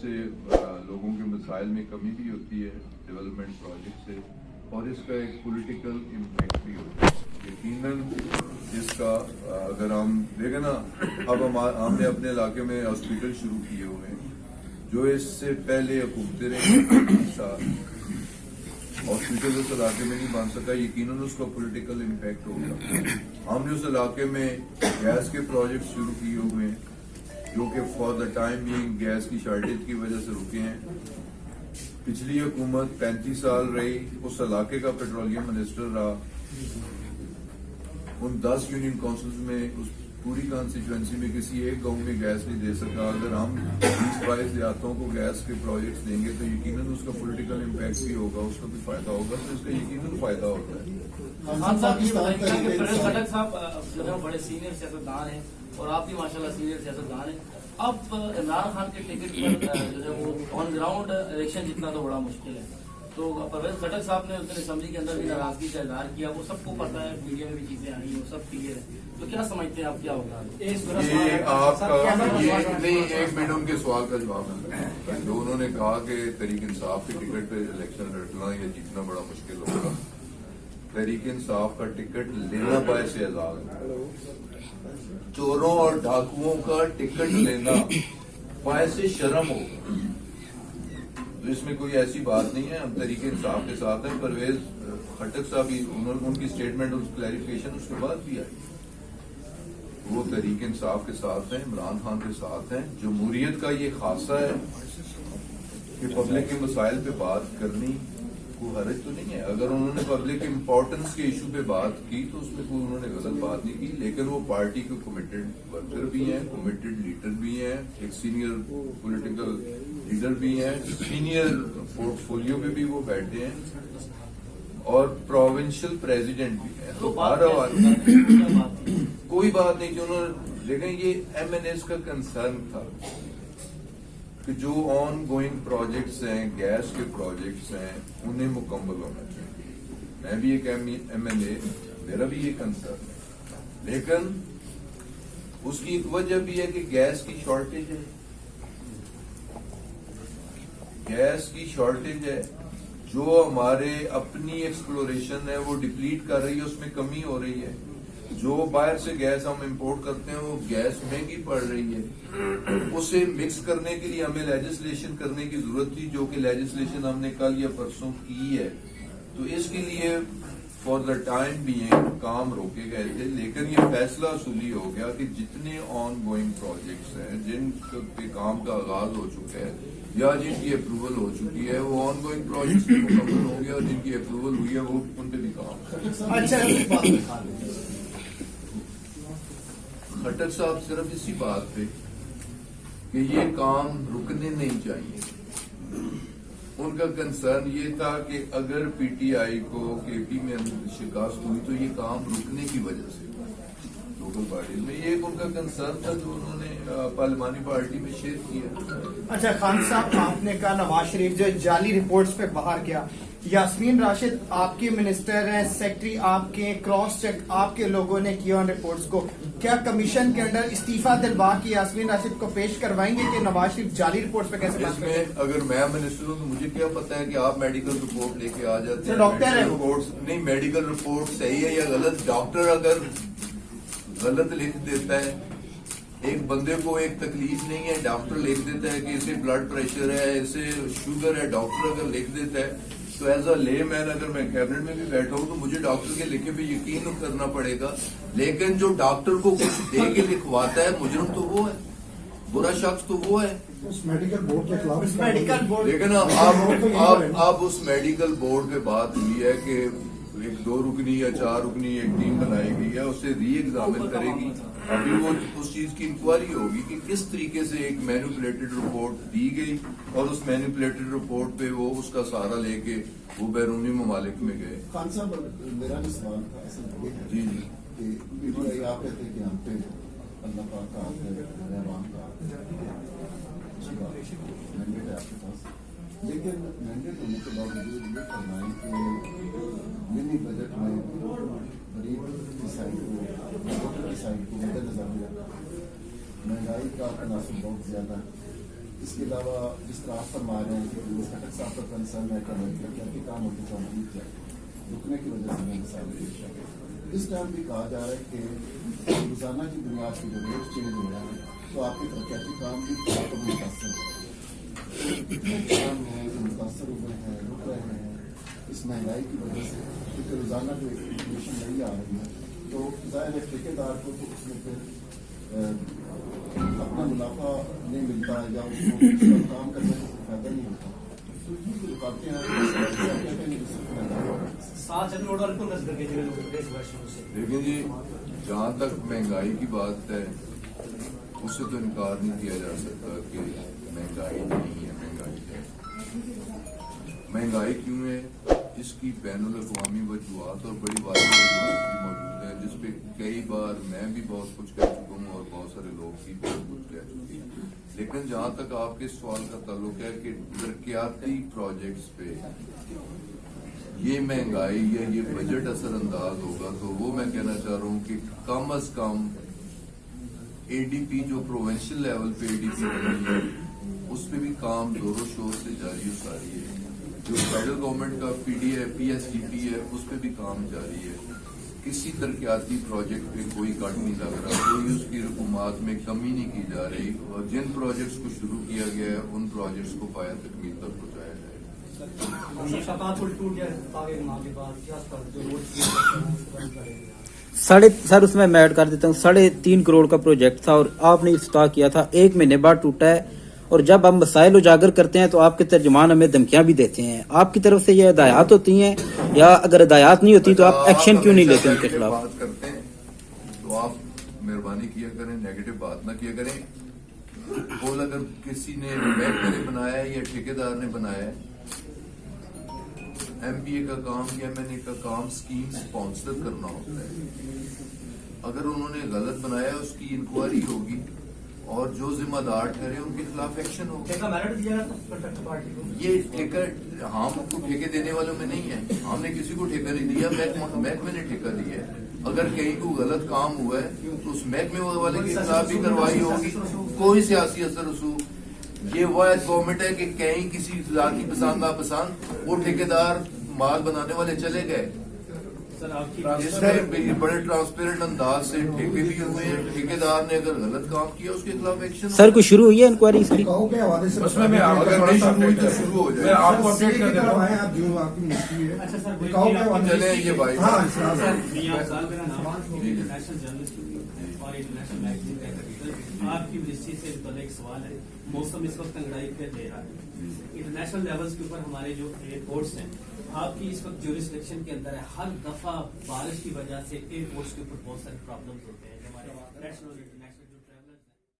سے لوگوں کے مسائل میں کمی بھی ہوتی ہے ڈیولپمنٹ پروجیکٹ سے, اور اس کا ایک پولیٹیکل امپیکٹ بھی ہوتا ہے. یقیناً اس کا اگر ہم دیکھیں نا, اب ہم نے اپنے علاقے میں ہاسپٹل شروع کیے ہوئے ہیں, جو اس سے پہلے حکومتیں رہی 30 سال, ہاسپٹل اس علاقے میں نہیں بن سکا, یقیناً اس کا پولیٹیکل امپیکٹ ہوگا. ہم نے اس علاقے میں گیس کے پروجیکٹ شروع کیے ہوئے ہیں جو کہ for the time being gas کی شارٹیج کی وجہ سے رکے ہیں. پچھلی حکومت 35 سال رہی, اس علاقے کا پیٹرولیم منسٹر رہا, ان 10 یونین کونسلز میں اس پوری کانسٹیچوئنسی میں کسی ایک گاؤں میں گیس نہیں دے سکا. اگر ہم 20-22 دیہاتوں کو گیس کے پروجیکٹس دیں گے تو یقیناً اس کا پولیٹیکل امپیکٹ بھی ہوگا, اس کا بھی فائدہ ہوگا, تو اس کا یقیناً فائدہ ہوتا ہے. خان صاحب یہ بتائیے کہ پرویز خٹک صاحب جو ہے بڑے سینئر سیاستدان ہیں اور آپ بھی ماشاءاللہ سینئر سیاستدان ہیں. اب عمران خان کے ٹکٹ پر جو ہے وہ آن گراؤنڈ الیکشن جتنا تو بڑا مشکل ہے, تو پرویز خٹک صاحب نے اس دن اسمبلی کے اندر بھی ناراضگی کا اظہار کیا, وہ سب کو پتا ہے, میڈیا میں بھی چیزیں آئی ہیں, وہ سب کلیئر ہے. تو کیا سمجھتے ہیں آپ کیا ہوگا؟ یہ آپ کا یہ نہیں, 1 منٹ ان کے سوال کا جواب ہے. جو انہوں نے کہا کہ تحریک انصاف کے ٹکٹ پہ الیکشن لڑنا یا جیتنا بڑا مشکل ہوگا, تحریک انصاف کا ٹکٹ لینا باعث اعزاز ہے. چوروں اور ڈاکوؤں کا ٹکٹ لینا باعث شرم ہوگا. تو اس میں کوئی ایسی بات نہیں ہے, ہم تحریک انصاف کے ساتھ ہیں. پرویز خٹک صاحب ان کی اسٹیٹمنٹ اور کلیریفیکیشن اس کے بعد بھی آئی, وہ تحریک انصاف کے ساتھ ہیں, عمران خان کے ساتھ ہیں. جمہوریت کا یہ خاصہ ہے کہ پبلک کے مسائل پہ بات کرنی کوئی حرج تو نہیں ہے. اگر انہوں نے پبلک امپورٹنس کے ایشو پہ بات کی تو اس میں کوئی انہوں نے غلط بات نہیں کی, لیکن وہ پارٹی کے کمیٹڈ ورکر بھی ہیں, کمیٹڈ لیڈر بھی ہیں, ایک سینئر پولیٹیکل لیڈر بھی ہیں, سینئر پورٹ فولیو پہ بھی وہ بیٹھے ہیں, اور پروونشل پریزیڈنٹ بھی ہیں. تو کوئی بات نہیں کہ انہوں نے, لیکن یہ ایم این ایس کا کنسرن تھا کہ جو آن گوئنگ پروجیکٹس ہیں, گیس کے پروجیکٹس ہیں, انہیں مکمل ہونا چاہیے. میں بھی ایک ایم این اے, میرا بھی یہ کنسرن ہے, لیکن اس کی ایک وجہ بھی ہے کہ گیس کی شارٹیج ہے. گیس کی شارٹیج ہے, جو ہمارے اپنی ایکسپلوریشن ہے وہ ڈپلیٹ کر رہی ہے, اس میں کمی ہو رہی ہے. جو باہر سے گیس ہم امپورٹ کرتے ہیں وہ گیس مہنگی پڑ رہی ہے. اسے مکس کرنے کے لیے ہمیں لیجسلیشن کرنے کی ضرورت تھی, جو کہ لیجسلیشن ہم نے کل یا پرسوں کی ہے. تو اس کے لیے فار دا ٹائم بھی کام روکے گئے تھے, لیکن یہ فیصلہ اصولی ہو گیا کہ جتنے آن گوئنگ پروجیکٹس ہیں جن کے کام کا آغاز ہو چکا ہے یا جن کی اپروول ہو چکی ہے, وہ آن گوئنگ پروجیکٹس مکمل ہوں گے, اور جن کی اپروول ہوئی ہے وہ ان پہ بھی کام. خٹک صاحب صرف اسی بات پہ کہ یہ کام رکنے نہیں چاہیے, ان کا کنسرن یہ تھا کہ اگر پی ٹی آئی کو کے پی میں شکست ہوئی تو یہ کام رکنے کی وجہ سے لوکل پارٹیز میں, یہ ان کا کنسرن تھا جو انہوں نے پارلیمانی پارٹی میں شیئر کیا. اچھا خان صاحب, آپ نے کہا نواز شریف جو جعلی رپورٹس پہ باہر گیا, یاسمین راشد آپ کے منسٹر ہیں, سیکٹری آپ کے, کراس چیک آپ کے لوگوں نے کیا ان رپورٹس کو, کیا کمیشن کے انڈر استعفیٰ دلوا کے یاسمین راشد کو پیش کروائیں گے کہ نواز شریف جعلی رپورٹس پہ کیسے بات کریں گے؟ اگر میں منسٹر ہوں تو مجھے کیا پتا ہے کہ آپ میڈیکل رپورٹ لے کے آ جاتے ہیں. ڈاکٹر ہے نہیں, میڈیکل رپورٹ صحیح ہے یا غلط, ڈاکٹر اگر غلط لکھ دیتا ہے, ایک بندے کو ایک تکلیف نہیں ہے, ڈاکٹر لکھ دیتا ہے کہ اسے بلڈ پریشر ہے, اسے شوگر ہے, ڈاکٹر اگر لکھ دیتا ہے تو ایز اے لے مین اگر میں کیبنٹ میں بھی بیٹھا ہوں تو مجھے ڈاکٹر کے لکھے پہ یقین کرنا پڑے گا. لیکن جو ڈاکٹر کو کچھ دے کے لکھواتا ہے مجرم تو وہ ہے, برا شخص تو وہ ہے. اس میڈیکل بورڈ کے خلاف میڈیکل بورڈ, لیکن اب اس میڈیکل بورڈ پہ بات ہوئی ہے کہ ایک 2 رکنی یا 4 رکنی ایک ٹیم بنائی گئی ہے, اسے ری ایگزامن کرے گی. ابھی وہ اس چیز کی انکوائری ہوگی کہ کس طریقے سے ایک مینوپولیٹڈ رپورٹ دی گئی, اور اس مینوپولیٹڈ رپورٹ پہ وہ اس کا سہارا لے کے وہ بیرونی ممالک میں گئے. خان صاحب, میرا بھی سوال تھا اصل یہ ہے جی کہ آپ کہتے ہیں کہ ہم پہ اللہ پاک کا رحمان کا مینڈیٹ ہے آپ کے پاس, لیکن مینڈیٹ ہونے کے باوجود یہ فرمائیں کہ منی بجٹ میں غریب کی سائڈ کو مدد نظر دیا, مہنگائی کا تناسب بہت زیادہ ہے, اس کے علاوہ جس طرح آپ فرما رہے ہیں کہ خٹک صاحب کا کنسرن ہے کہ ترقیاتی کام ہوتے کمپلیٹ جائے رکنے کی وجہ سے میں مثال پیش ہے. اس ٹائم بھی کہا جا رہا ہے کہ روزانہ کی بنیاد کی جو ریٹ چینج ہو رہا ہے تو آپ کے ترقیاتی کام بھی بہت متاثر ہو رہے ہیں. کتنے کام ہیں جو متاثر ہوئے ہیں رک رہے ہیں اس مہنگائی کی وجہ سے, کیونکہ روزانہ جو انفلیشن نہیں آ رہی ہے تو ظاہر ہے ٹھیکیدار کو تو اس میں پھر اپنا منافع نہیں ملتا یا اس کو اس پر کام کرنے سے فائدہ نہیں ہوتا. تو یہ جو رکاوٹیں ہیں دیکھیں جی, جہاں تک مہنگائی کی بات ہے اس سے تو انکار نہیں کیا جا سکتا کہ مہنگائی نہیں ہے, مہنگائی ہے. مہنگائی کیوں ہے اس کی بین الاقوامی وجوہات اور بڑی واضح وجوہات بھی موجود ہیں, جس پہ کئی بار میں بھی بہت کچھ کہہ چکا ہوں اور بہت سارے لوگ بھی بہت کچھ کہہ چکے ہیں. لیکن جہاں تک آپ کے سوال کا تعلق ہے کہ ترقیاتی پروجیکٹس پہ یہ مہنگائی یا یہ بجٹ اثر انداز ہوگا, تو وہ میں کہنا چاہ رہا ہوں کہ کم از کم اے ڈی پی جو پروونشل لیول پہ اے ڈی پی بنی ہے اس پہ بھی کام زور و شور سے جاری و ساری ہے. جو فیڈرل گورنمنٹ کا پی ڈی ہے, پی ایس ڈی پی ہے, اس پہ بھی کام جاری ہے. کسی ترقیاتی پروجیکٹ پہ کوئی کٹ نہیں لگ رہا, کوئی اس کی رقومات میں کمی نہیں کی جا رہی, اور جن پروجیکٹس کو شروع کیا گیا ہے ان پروجیکٹس کو پایہ تکمیل تک پہنچایا جائے. سر اس میں ایڈ کر دیتا ہوں 3.5 کروڑ کا پروجیکٹ تھا اور آپ نے افتتاح کیا تھا, 1 مہینے بعد ٹوٹا ہے. اور جب ہم مسائل اجاگر کرتے ہیں تو آپ کے ترجمان ہمیں دھمکیاں بھی دیتے ہیں. آپ کی طرف سے یہ ہدایات ہوتی ہیں یا اگر ہدایات نہیں ہوتی تو آپ ایکشن کیوں نہیں لیتے ان کے خلاف؟ بات کرتے ہیں تو آپ مہربانی کیا کریں, نیگیٹو بات نہ کیا کریں. بول اگر کسی نے محکمے نے بنایا ہے یا ٹھیکیدار نے بنایا ہے, ایم پی اے کا کام یا ایم این اے کا کام اسکیم اسپانسر کرنا ہوتا ہے. اگر انہوں نے غلط بنایا اس کی انکوائری ہوگی اور جو ذمہ دار ٹھہرے ان کے خلاف ایکشن ہوگا. یہ ٹھیکہ ہم کو ٹھیکے دینے والوں میں نہیں ہے, ہم نے کسی کو ٹھیکہ نہیں دیا, محکمے نے ٹھیکہ دیا ہے. اگر کہیں کو غلط کام ہوا ہے تو اس محکمے والے کے خلاف بھی کارروائی ہوگی. کوئی سیاسی اثر رسوخ یہ وہ گورنمنٹ ہے کہ کہیں کسی ذاتی پسند ناپسند وہ ٹھیکیدار مال بنانے والے چلے گئے. اس میں بڑے ٹرانسپیرنٹ انداز سے ٹھیکے بھی ہوئے ہیں. ٹھیکیدار نے اگر غلط کام کیا اس کے خلاف ایکشن. سر کو شروع ہوئی ہے انکوائری اس کی؟ اس میں اگر نہیں شروع ہوئی تو شروع ہو جائے. آپ کو اپڈیٹ کر دیتا ہوں. چلیں یہ بھائی آپ کی یونیورسٹی سے ایک سوال ہے. موسم اس وقت انگڑائی پہ دے رہا ہے, انٹرنیشنل لیولز کے اوپر ہمارے جو ایئرپورٹس ہیں آپ کی اس وقت جورسڈکشن کے اندر ہے. ہر دفعہ بارش کی وجہ سے ایئرپورٹس کے اوپر بہت سارے پرابلمز ہوتے ہیں. ہمارے نیشنل انٹرنیشنل